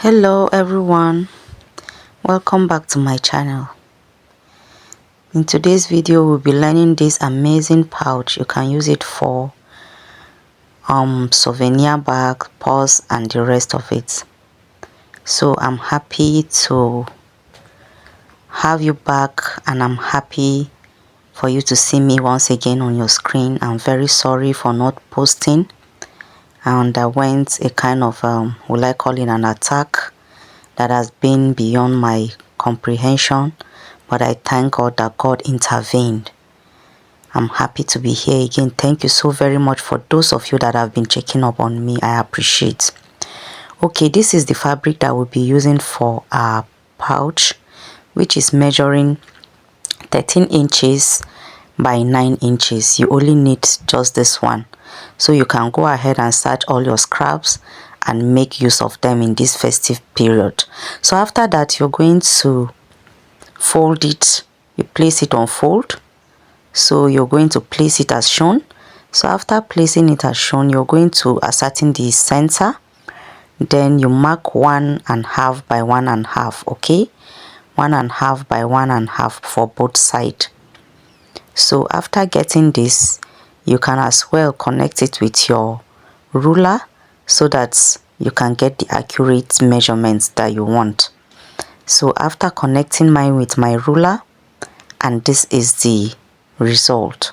Hello everyone, welcome back to my channel. In today's video we'll be learning this amazing pouch. You can use it for souvenir bag, purse and the rest of it. So I'm happy to have you back and I'm happy for you to see me once again on your screen. I'm very sorry for not posting. I underwent a kind of will I call it an attack that has been beyond my comprehension, but I thank God that God intervened. I'm happy to be here again. Thank you so very much for those of you that have been checking up on me. I appreciate. Okay, this is the fabric that we'll be using for our pouch, which is measuring 13 inches by 9 inches. You only need just this one, so you can go ahead and start all your scraps and make use of them in this festive period. So after that, you're going to fold it. You place it on fold, so you're going to place it as shown. So after placing it as shown, you're going to ascertain the center, then you mark 1.5 by 1.5. okay, 1.5 by 1.5 for both sides. So after getting this, you can as well connect it with your ruler so that you can get the accurate measurements that you want. So after connecting mine with my ruler, and this is the result.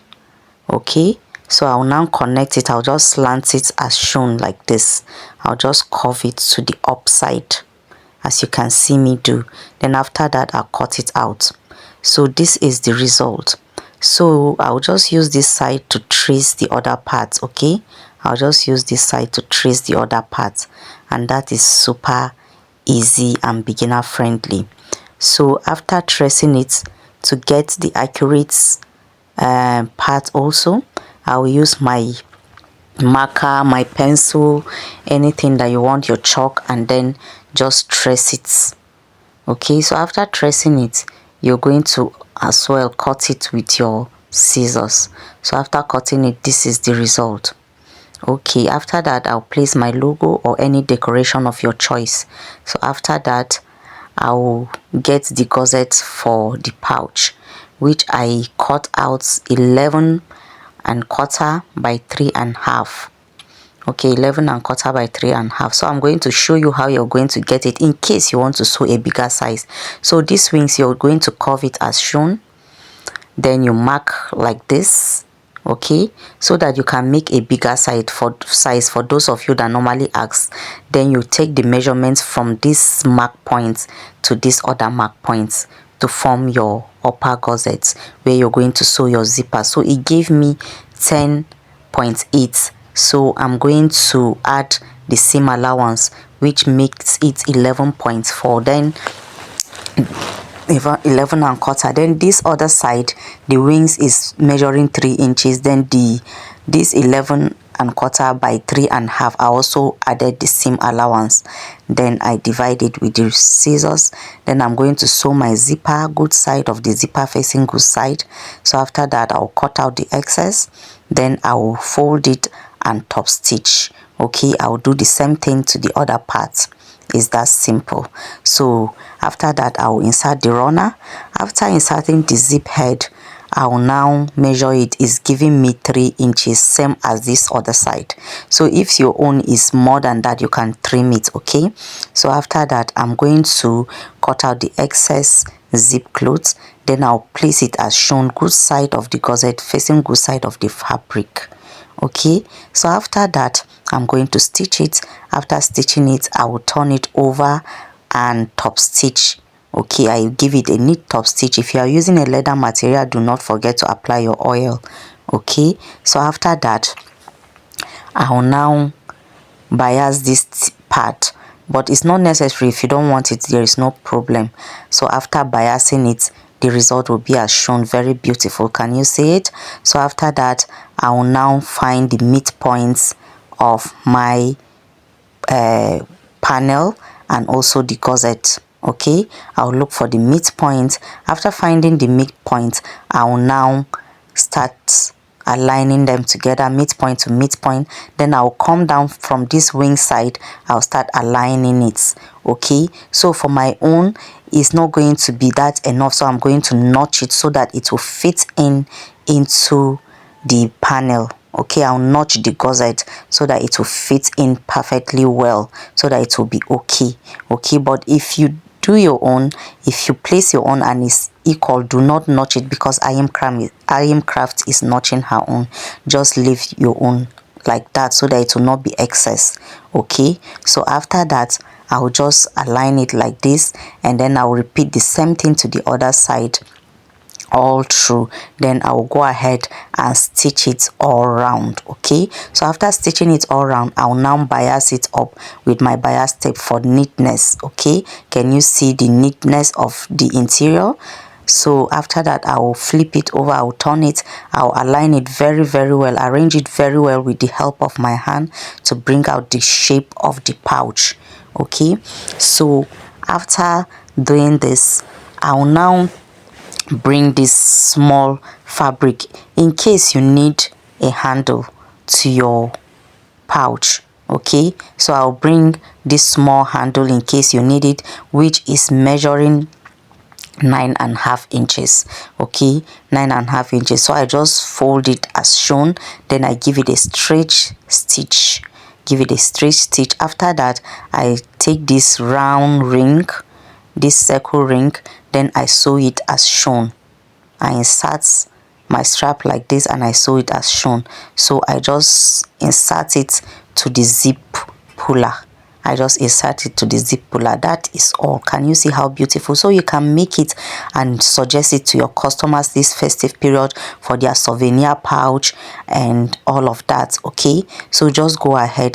Okay, so I'll now connect it. I'll just slant it as shown like this. I'll just curve it to the upside as you can see me do. Then after that, I'll cut it out. So this is the result. So I'll just use this side to trace the other parts. Okay, I'll just use this side to trace the other parts, and that is super easy and beginner friendly. So after tracing it, to get the accurate part also, I will use my marker, my pencil, anything that you want, your chalk, and then just trace it. Okay, so after tracing it, you're going to as well cut it with your scissors. So after cutting it, this is the result. Okay, after that, I'll place my logo or any decoration of your choice. So after that, I'll get the gusset for the pouch, which I cut out 11 and quarter by 3.5. Okay, 11 and quarter by 3.5. So I'm going to show you how you're going to get it in case you want to sew a bigger size. So these wings, you're going to curve it as shown, then you mark like this. Okay, so that you can make a bigger size for those of you that normally ask. Then you take the measurements from this mark points to this other mark points to form your upper gusset where you're going to sew your zipper. So it gave me 10.8. So I'm going to add the seam allowance, which makes it 11.4. then 11 and quarter. Then this other side, the wings is measuring 3 inches. Then this 11 and quarter by 3.5, I also added the seam allowance. Then I divide it with the scissors. Then I'm going to sew my zipper, good side of the zipper facing good side. So after that, I'll cut out the excess, then I will fold it and top stitch. Okay, I'll do the same thing to the other part. Is that simple? So after that, I will insert the runner. After inserting the zip head, I will now measure it. Is giving me 3 inches, same as this other side. So if your own is more than that, you can trim it. Okay, so after that, I'm going to cut out the excess zip clothes. Then I'll place it as shown, good side of the gusset facing good side of the fabric. Okay, so after that, I'm going to stitch it. After stitching it, I will turn it over and top stitch. Okay, I give it a neat top stitch. If you are using a leather material, do not forget to apply your oil. Okay, so after that, I will now bias this part, but it's not necessary. If you don't want it, there is no problem. So after biasing it, the result will be as shown. Very beautiful. Can you see it? So after that, I will now find the midpoints of my panel and also the gusset. Okay, I'll look for the midpoint. After finding the midpoint, I will now start aligning them together, midpoint to midpoint. Then I'll come down from this wing side, I'll start aligning it. Okay, so for my own, it's not going to be that enough, so I'm going to notch it so that it will fit in into the panel. Okay, I'll notch the gusset so that it will fit in perfectly well, so that it will be okay. Okay, but if you do your own, if you place your own and it's equal, do not notch it, because Ayim Craft is notching her own. Just leave your own like that so that it will not be excess. Okay, so after that, I'll just align it like this, and then I'll repeat the same thing to the other side all through. Then I'll go ahead and stitch it all round. Okay, so after stitching it all round, I'll now bias it up with my bias tape for neatness. Okay, can you see the neatness of the interior? So after that, I will flip it over, I'll turn it, I'll align it very well, arrange it very well with the help of my hand to bring out the shape of the pouch. Okay, so after doing this, I'll now bring this small fabric in case you need a handle to your pouch. Okay, so I'll bring this small handle in case you need it, which is measuring 9.5 inches. Okay, 9.5 inches. So I just fold it as shown, then I give it a straight stitch, after that, I take this round ring, this circle ring, then I sew it as shown. I insert my strap like this and I sew it as shown. So I just insert it to the zip puller. That is all. Can you see how beautiful? So you can make it and suggest it to your customers this festive period for their souvenir pouch and all of that. Okay, so just go ahead